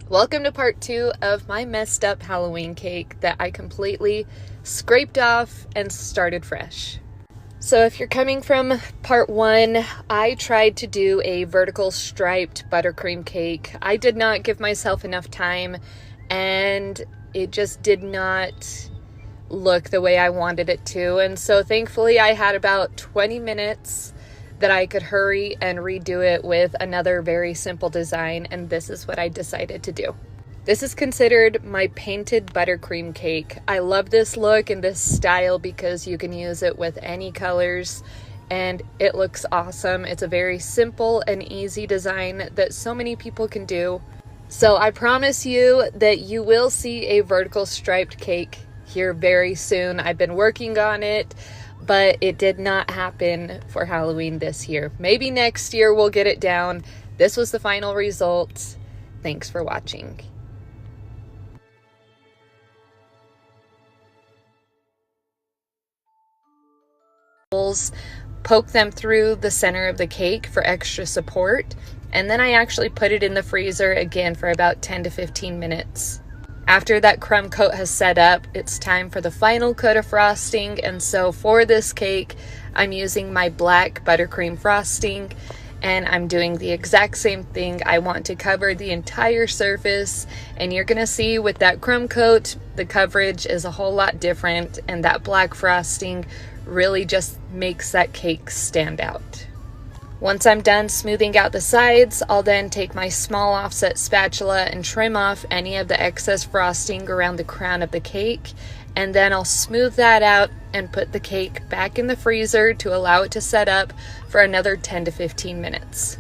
Welcome to part 2 of my messed up Halloween cake that I completely scraped off and started fresh. So if you're coming from part 1, I tried to do a vertical striped buttercream cake. I did not give myself enough time and it just did not look the way I wanted it to. And so thankfully I had about 20 minutes that I could hurry and redo it with another very simple design, and this is what I decided to do. This is considered my painted buttercream cake. I love this look and this style because you can use it with any colors and it looks awesome. It's a very simple and easy design that so many people can do. So I promise you that you will see a vertical striped cake here very soon. I've been working on it, but it did not happen for Halloween this year. Maybe next year we'll get it down. This was the final result. Thanks for watching. Poke them through the center of the cake for extra support, and then I actually put it in the freezer again for about 10 to 15 minutes. After that crumb coat has set up, it's time for the final coat of frosting, and so for this cake, I'm using my black buttercream frosting, and I'm doing the exact same thing. I want to cover the entire surface, and you're gonna see with that crumb coat, the coverage is a whole lot different, and that black frosting really just makes that cake stand out. Once I'm done smoothing out the sides, I'll then take my small offset spatula and trim off any of the excess frosting around the crown of the cake, and then I'll smooth that out and put the cake back in the freezer to allow it to set up for another 10 to 15 minutes.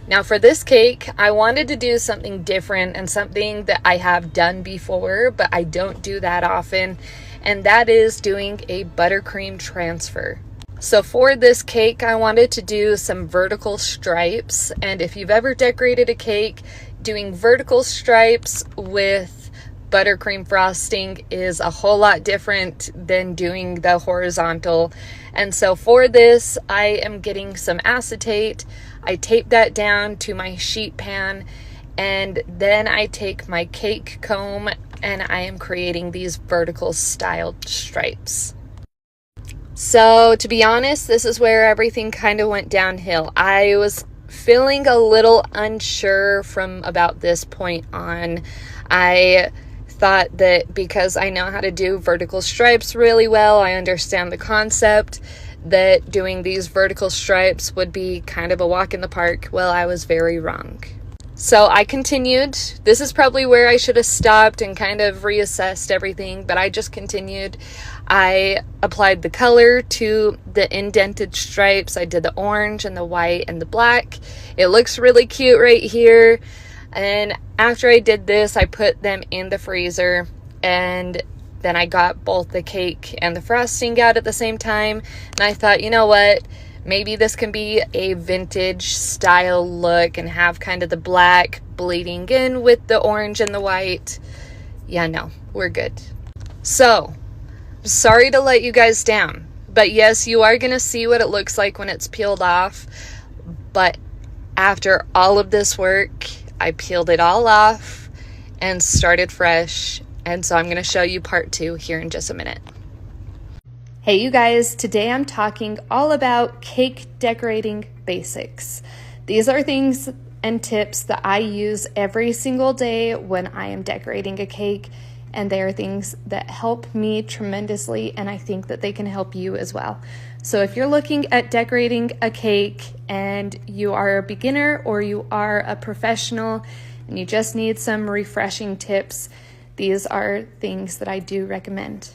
Now for this cake, I wanted to do something different and something that I have done before, but I don't do that often, and that is doing a buttercream transfer. So for this cake, I wanted to do some vertical stripes, and if you've ever decorated a cake, doing vertical stripes with buttercream frosting is a whole lot different than doing the horizontal. And so for this, I am getting some acetate. I tape that down to my sheet pan, and then I take my cake comb and I am creating these vertical styled stripes. So to be honest, this is where everything kind of went downhill. I was feeling a little unsure from about this point on. I thought that because I know how to do vertical stripes really well, I understand the concept, that doing these vertical stripes would be kind of a walk in the park. Well, I was very wrong. So I continued. This is probably where I should have stopped and kind of reassessed everything, but I just continued. I applied the color to the indented stripes. I did the orange and the white and the black. It looks really cute right here. And after I did this, I put them in the freezer, and then I got both the cake and the frosting out at the same time. And I thought, you know what? Maybe this can be a vintage style look and have kind of the black bleeding in with the orange and the white. Yeah, no, we're good. So, sorry to let you guys down, but yes, you are going to see what it looks like when it's peeled off. But after all of this work, I peeled it all off and started fresh. And so I'm going to show you part 2 here in just a minute. Hey you guys, today I'm talking all about cake decorating basics. These are things and tips that I use every single day when I am decorating a cake, and they are things that help me tremendously, and I think that they can help you as well. So if you're looking at decorating a cake and you are a beginner or you are a professional and you just need some refreshing tips, these are things that I do recommend.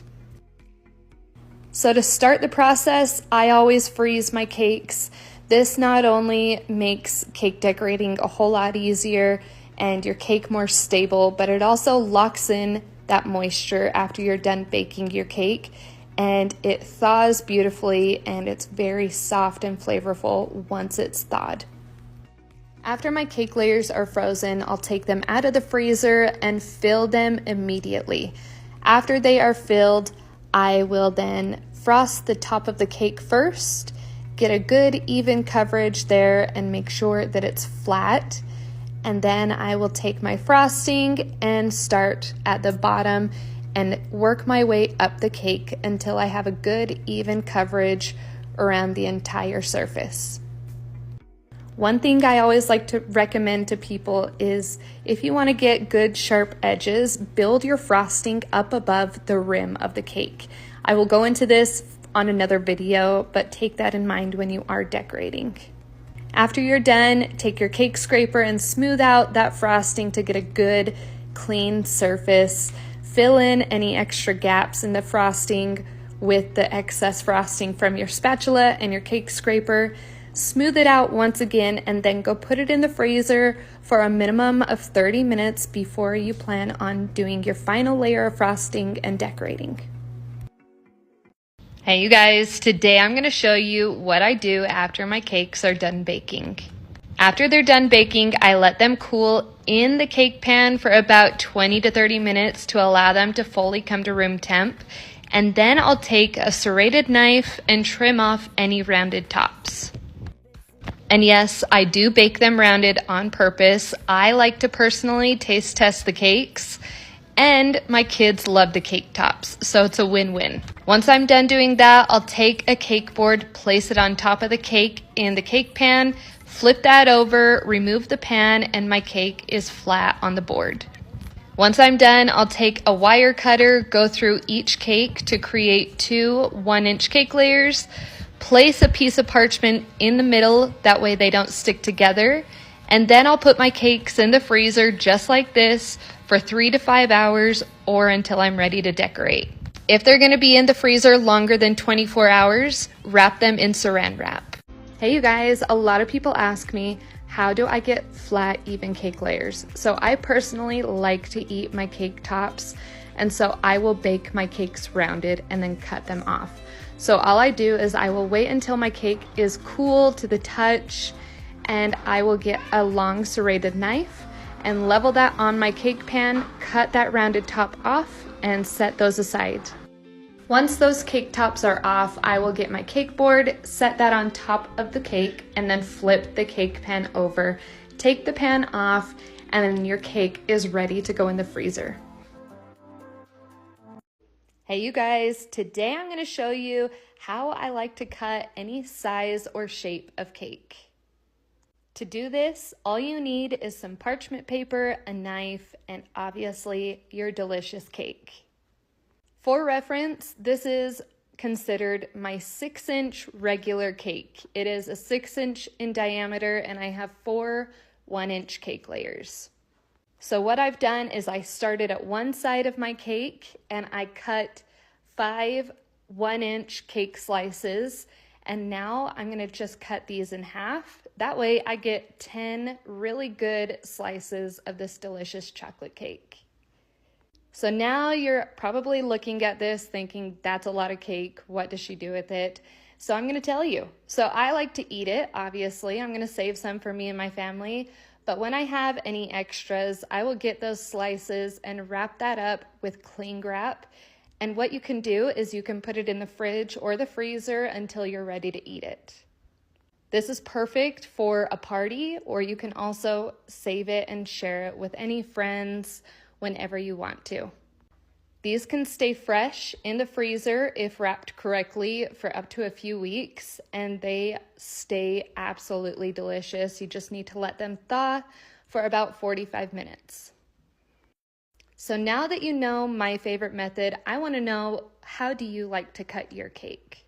So to start the process, I always freeze my cakes. This not only makes cake decorating a whole lot easier and your cake more stable, but it also locks in that moisture after you're done baking your cake, and it thaws beautifully and it's very soft and flavorful once it's thawed. After my cake layers are frozen, I'll take them out of the freezer and fill them immediately. After they are filled, I will then frost the top of the cake first, get a good even coverage there and make sure that it's flat. And then I will take my frosting and start at the bottom and work my way up the cake until I have a good even coverage around the entire surface. One thing I always like to recommend to people is if you want to get good sharp edges, build your frosting up above the rim of the cake. I will go into this on another video, but take that in mind when you are decorating. After you're done, take your cake scraper and smooth out that frosting to get a good clean surface. Fill in any extra gaps in the frosting with the excess frosting from your spatula and your cake scraper. Smooth it out once again and then go put it in the freezer for a minimum of 30 minutes before you plan on doing your final layer of frosting and decorating. Hey you guys, today I'm going to show you what I do after my cakes are done baking. After they're done baking, I let them cool in the cake pan for about 20 to 30 minutes to allow them to fully come to room temp. And then I'll take a serrated knife and trim off any rounded tops. And yes, I do bake them rounded on purpose. I like to personally taste test the cakes, and my kids love the cake tops, so it's a win-win. Once I'm done doing that, I'll take a cake board, place it on top of the cake in the cake pan, flip that over, remove the pan, and my cake is flat on the board. Once I'm done, I'll take a wire cutter, go through each cake to create 2 1-inch cake layers, place a piece of parchment in the middle, that way they don't stick together, and then I'll put my cakes in the freezer just like this for 3 to 5 hours or until I'm ready to decorate. If they're going to be in the freezer longer than 24 hours, wrap them in saran wrap. Hey you guys, a lot of people ask me, how do I get flat, even cake layers? So I personally like to eat my cake tops, and so I will bake my cakes rounded and then cut them off. So all I do is I will wait until my cake is cool to the touch, and I will get a long serrated knife and level that on my cake pan, cut that rounded top off, and set those aside. Once those cake tops are off, I will get my cake board, set that on top of the cake, and then flip the cake pan over. Take the pan off, and then your cake is ready to go in the freezer. Hey you guys, today I'm going to show you how I like to cut any size or shape of cake. To do this, all you need is some parchment paper, a knife, and obviously your delicious cake. For reference, this is considered my 6-inch regular cake. It is a 6-inch in diameter and I have 4 1-inch cake layers. So what I've done is I started at one side of my cake and I cut 5 1-inch cake slices, and now I'm going to just cut these in half. That way I get 10 really good slices of this delicious chocolate cake. So now you're probably looking at this thinking, that's a lot of cake. What does she do with it? So I'm going to tell you. So I like to eat it, obviously. I'm going to save some for me and my family. But when I have any extras, I will get those slices and wrap that up with cling wrap. And what you can do is you can put it in the fridge or the freezer until you're ready to eat it. This is perfect for a party, or you can also save it and share it with any friends whenever you want to. These can stay fresh in the freezer if wrapped correctly for up to a few weeks, and they stay absolutely delicious. You just need to let them thaw for about 45 minutes. So now that you know my favorite method, I want to know, how do you like to cut your cake?